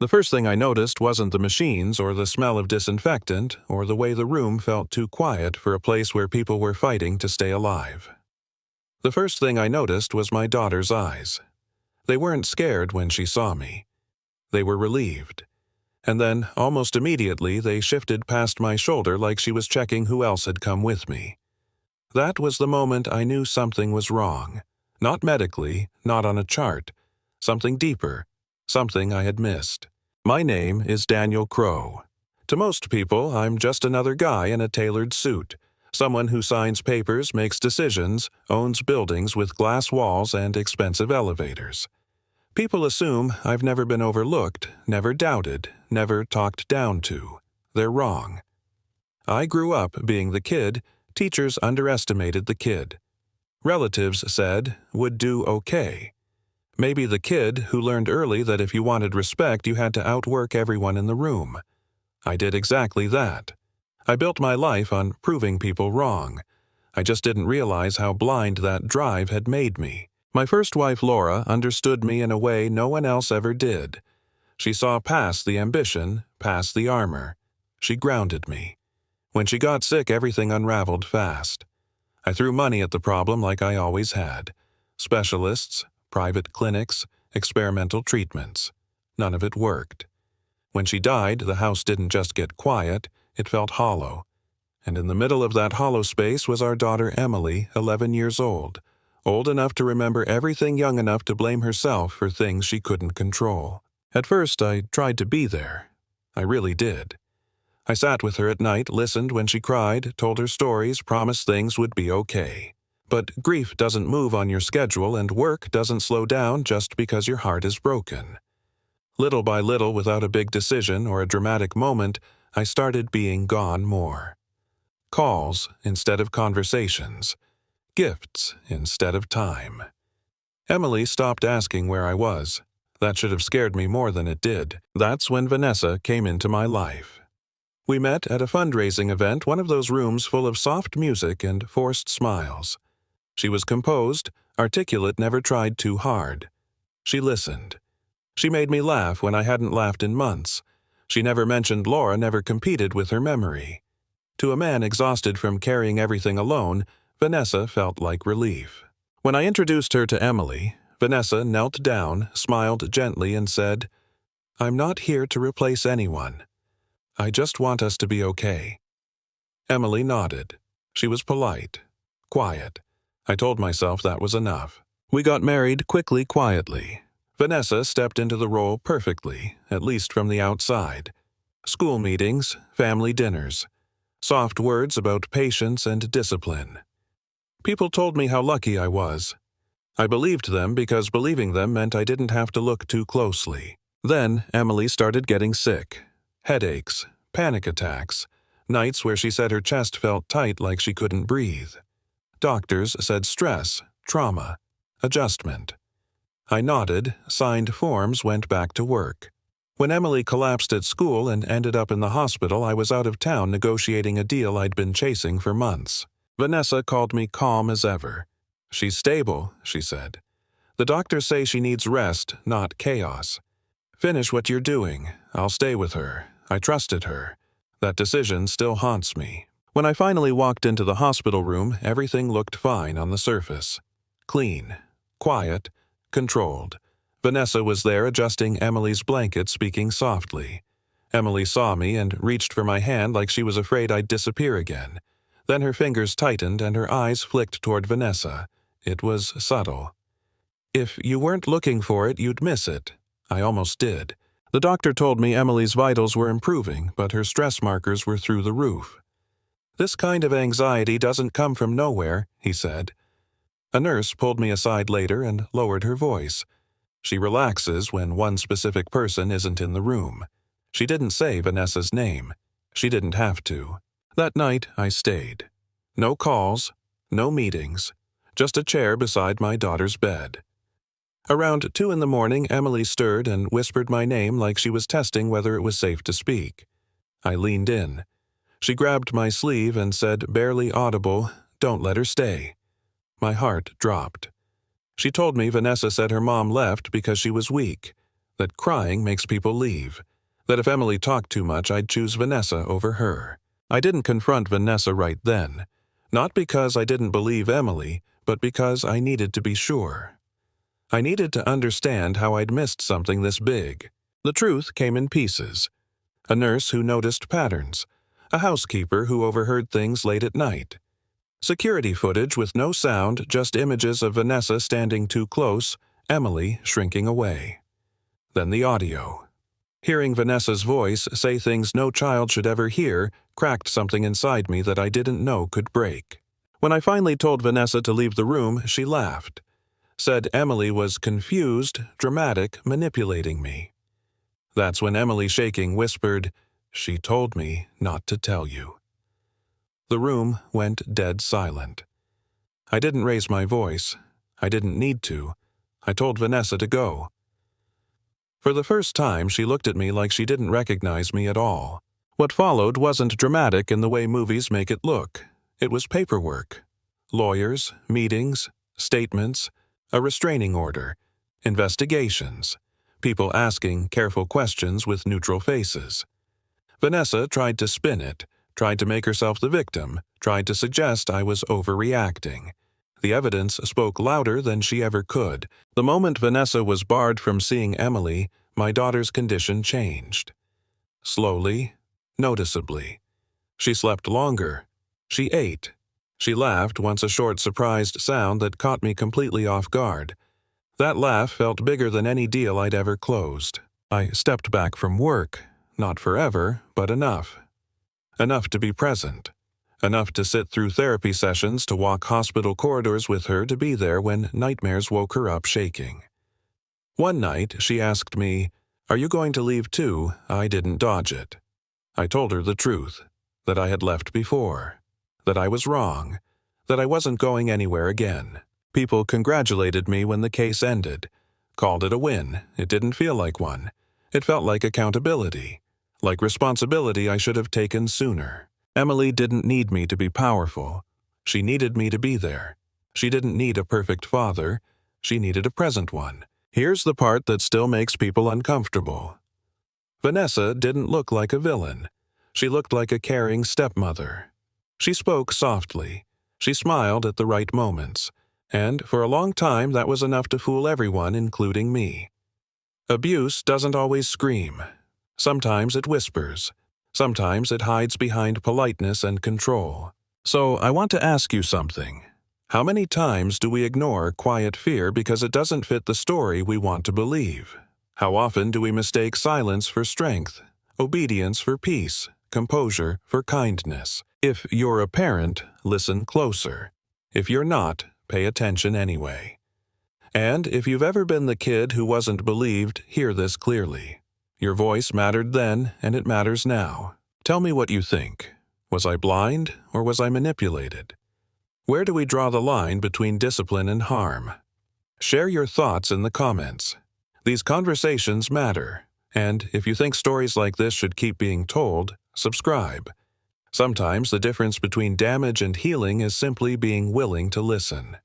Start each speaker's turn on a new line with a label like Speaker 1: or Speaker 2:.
Speaker 1: The first thing I noticed wasn't the machines or the smell of disinfectant or the way the room felt too quiet for a place where people were fighting to stay alive. The first thing I noticed was my daughter's eyes. They weren't scared when she saw me. They were relieved. And then, almost immediately, they shifted past my shoulder like she was checking who else had come with me. That was the moment I knew something was wrong. Not medically, not on a chart. Something deeper. Something I had missed. My name is Daniel Crow. To most people, I'm just another guy in a tailored suit. Someone who signs papers, makes decisions, owns buildings with glass walls and expensive elevators. People assume I've never been overlooked, never doubted, never talked down to. They're wrong. I grew up being the kid. Teachers underestimated the kid. Relatives said, would do okay. Maybe the kid who learned early that if you wanted respect, you had to outwork everyone in the room. I did exactly that. I built my life on proving people wrong. I just didn't realize how blind that drive had made me. My first wife, Laura, understood me in a way no one else ever did. She saw past the ambition, past the armor. She grounded me. When she got sick, everything unraveled fast. I threw money at the problem like I always had. Specialists, private clinics, experimental treatments. None of it worked. When she died, the house didn't just get quiet, it felt hollow. And in the middle of that hollow space was our daughter Emily, 11 years old enough to remember everything, young enough to blame herself for things she couldn't control. At first, I tried to be there. I really did. I sat with her at night, listened when she cried, told her stories, promised things would be okay. But grief doesn't move on your schedule, and work doesn't slow down just because your heart is broken. Little by little, without a big decision or a dramatic moment, I started being gone more. Calls instead of conversations. Gifts instead of time. Emily stopped asking where I was. That should have scared me more than it did. That's when Vanessa came into my life. We met at a fundraising event, one of those rooms full of soft music and forced smiles. She was composed, articulate, never tried too hard. She listened. She made me laugh when I hadn't laughed in months. She never mentioned Laura, never competed with her memory. To a man exhausted from carrying everything alone, Vanessa felt like relief. When I introduced her to Emily, Vanessa knelt down, smiled gently, and said, "I'm not here to replace anyone. I just want us to be okay." Emily nodded. She was polite, quiet. I told myself that was enough. We got married quickly, quietly. Vanessa stepped into the role perfectly, at least from the outside. School meetings, family dinners. Soft words about patience and discipline. People told me how lucky I was. I believed them because believing them meant I didn't have to look too closely. Then Emily started getting sick. Headaches, panic attacks, nights where she said her chest felt tight like she couldn't breathe. Doctors said stress, trauma, adjustment. I nodded, signed forms, went back to work. When Emily collapsed at school and ended up in the hospital, I was out of town negotiating a deal I'd been chasing for months. Vanessa called me calm as ever. "She's stable," she said. "The doctors say she needs rest, not chaos. Finish what you're doing. I'll stay with her. I trusted her. That decision still haunts me." When I finally walked into the hospital room, everything looked fine on the surface. Clean, quiet, controlled. Vanessa was there adjusting Emily's blanket, speaking softly. Emily saw me and reached for my hand like she was afraid I'd disappear again. Then her fingers tightened and her eyes flicked toward Vanessa. It was subtle. "If you weren't looking for it, you'd miss it." I almost did. The doctor told me Emily's vitals were improving, but her stress markers were through the roof. "This kind of anxiety doesn't come from nowhere," he said. A nurse pulled me aside later and lowered her voice. "She relaxes when one specific person isn't in the room." She didn't say Vanessa's name. She didn't have to. That night, I stayed. No calls, no meetings, just a chair beside my daughter's bed. Around 2 in the morning, Emily stirred and whispered my name like she was testing whether it was safe to speak. I leaned in. She grabbed my sleeve and said, barely audible, "Don't let her stay." My heart dropped. She told me Vanessa said her mom left because she was weak. that crying makes people leave, that if Emily talked too much, I'd choose Vanessa over her. I didn't confront Vanessa right then, not because I didn't believe Emily, but because I needed to be sure. I needed to understand how I'd missed something this big. The truth came in pieces. A nurse who noticed patterns, a housekeeper who overheard things late at night, security footage with no sound, just images of Vanessa standing too close, Emily shrinking away. Then the audio. Hearing Vanessa's voice say things no child should ever hear cracked something inside me that I didn't know could break. When I finally told Vanessa to leave the room, she laughed, said Emily was confused, dramatic, manipulating me. That's when Emily, shaking, whispered, "She told me not to tell you." The room went dead silent. I didn't raise my voice. I didn't need to. I told Vanessa to go. For the first time, she looked at me like she didn't recognize me at all. What followed wasn't dramatic in the way movies make it look. It was paperwork. Lawyers, meetings, statements, a restraining order, investigations, people asking careful questions with neutral faces. Vanessa tried to spin it, tried to make herself the victim, tried to suggest I was overreacting. The evidence spoke louder than she ever could. The moment Vanessa was barred from seeing Emily, my daughter's condition changed. Slowly, noticeably. She slept longer. She ate. She laughed once, a short, surprised sound that caught me completely off guard. That laugh felt bigger than any deal I'd ever closed. I stepped back from work, not forever, but enough. Enough to be present. Enough to sit through therapy sessions, to walk hospital corridors with her, to be there when nightmares woke her up shaking. One night, she asked me, "Are you going to leave too?" I didn't dodge it. I told her the truth, that I had left before, that I was wrong, that I wasn't going anywhere again. People congratulated me when the case ended, called it a win. It didn't feel like one. It felt like accountability, like responsibility I should have taken sooner. Emily didn't need me to be powerful. She needed me to be there. She didn't need a perfect father. She needed a present one. Here's the part that still makes people uncomfortable. Vanessa didn't look like a villain. She looked like a caring stepmother. She spoke softly. She smiled at the right moments. And for a long time, that was enough to fool everyone, including me. Abuse doesn't always scream. Sometimes it whispers. Sometimes it hides behind politeness and control. So I want to ask you something. How many times do we ignore quiet fear because it doesn't fit the story we want to believe? How often do we mistake silence for strength, obedience for peace, composure for kindness? If you're a parent, listen closer. If you're not, pay attention anyway. And if you've ever been the kid who wasn't believed, hear this clearly. Your voice mattered then, and it matters now. Tell me what you think. Was I blind, or was I manipulated? Where do we draw the line between discipline and harm? Share your thoughts in the comments. These conversations matter, and if you think stories like this should keep being told, subscribe. Sometimes the difference between damage and healing is simply being willing to listen.